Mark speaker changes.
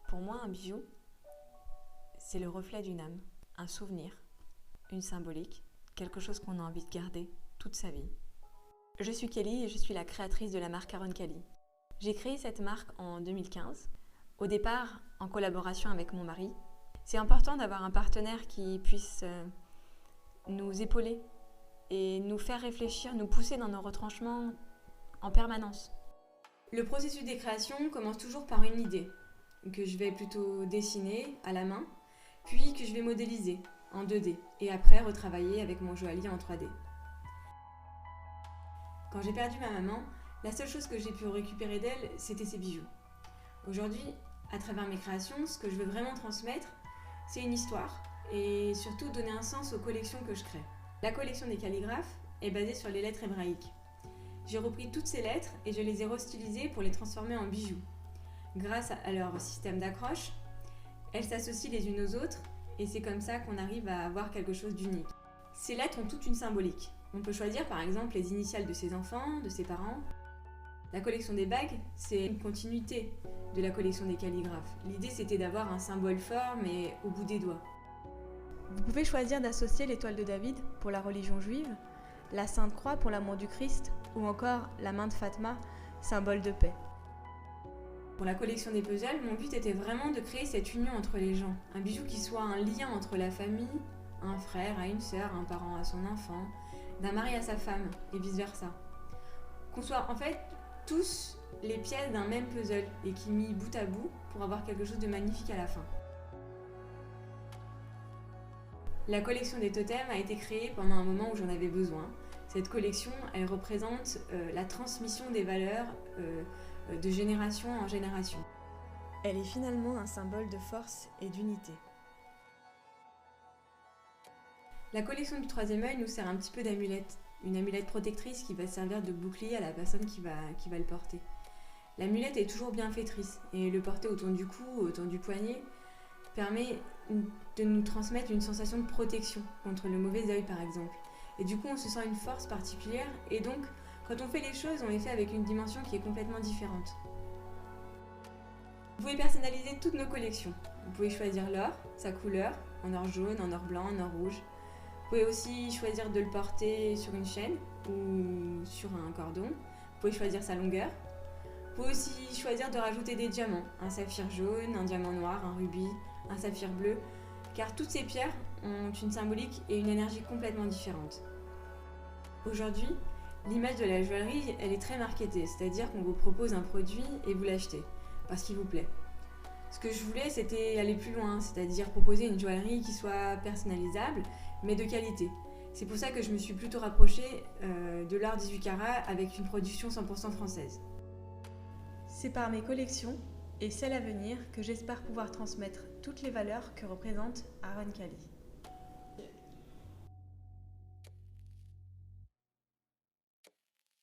Speaker 1: Pour moi, un bijou, c'est le reflet d'une âme, un souvenir, une symbolique, quelque chose qu'on a envie de garder toute sa vie. Je suis Kelly et je suis la créatrice de la marque Aron Cali. J'ai créé cette marque en 2015, au départ en collaboration avec mon mari. C'est important d'avoir un partenaire qui puisse nous épauler et nous faire réfléchir, nous pousser dans nos retranchements en permanence. Le processus des créations commence toujours par une idée, que je vais plutôt dessiner à la main, puis que je vais modéliser en 2D et après retravailler avec mon joaillier en 3D. Quand j'ai perdu ma maman, la seule chose que j'ai pu récupérer d'elle, c'était ses bijoux. Aujourd'hui, à travers mes créations, ce que je veux vraiment transmettre, c'est une histoire et surtout donner un sens aux collections que je crée. La collection des calligraphes est basée sur les lettres hébraïques. J'ai repris toutes ces lettres et je les ai restylisées pour les transformer en bijoux. Grâce à leur système d'accroche, elles s'associent les unes aux autres et c'est comme ça qu'on arrive à avoir quelque chose d'unique. Ces lettres ont toute une symbolique. On peut choisir par exemple les initiales de ses enfants, de ses parents. La collection des bagues, c'est une continuité de la collection des calligraphes. L'idée c'était d'avoir un symbole fort mais au bout des doigts. Vous pouvez choisir d'associer l'étoile de David pour la religion juive, la Sainte Croix pour l'amour du Christ ou encore la main de Fatma, symbole de paix. Pour la collection des puzzles, mon but était vraiment de créer cette union entre les gens. Un bijou qui soit un lien entre la famille, un frère à une sœur, un parent à son enfant, d'un mari à sa femme et vice-versa. Qu'on soit en fait tous les pièces d'un même puzzle et qui mis bout à bout pour avoir quelque chose de magnifique à la fin. La collection des totems a été créée pendant un moment où j'en avais besoin. Cette collection, elle représente la transmission des valeurs de génération en génération. Elle est finalement un symbole de force et d'unité. La collection du troisième œil nous sert un petit peu d'amulette. Une amulette protectrice qui va servir de bouclier à la personne qui va le porter. L'amulette est toujours bienfaitrice et le porter autour du cou, autour du poignet, permet de nous transmettre une sensation de protection contre le mauvais œil par exemple. Et du coup on se sent une force particulière et donc quand on fait les choses, on les fait avec une dimension qui est complètement différente. Vous pouvez personnaliser toutes nos collections. Vous pouvez choisir l'or, sa couleur, en or jaune, en or blanc, en or rouge. Vous pouvez aussi choisir de le porter sur une chaîne ou sur un cordon. Vous pouvez choisir sa longueur. Vous pouvez aussi choisir de rajouter des diamants, un saphir jaune, un diamant noir, un rubis, un saphir bleu, car toutes ces pierres ont une symbolique et une énergie complètement différentes. Aujourd'hui, l'image de la joaillerie, elle est très marketée, c'est-à-dire qu'on vous propose un produit et vous l'achetez, parce qu'il vous plaît. Ce que je voulais, c'était aller plus loin, c'est-à-dire proposer une joaillerie qui soit personnalisable, mais de qualité. C'est pour ça que je me suis plutôt rapprochée de l'art 18 carats avec une production 100% française. C'est par mes collections et celles à venir que j'espère pouvoir transmettre toutes les valeurs que représente Aron Cali.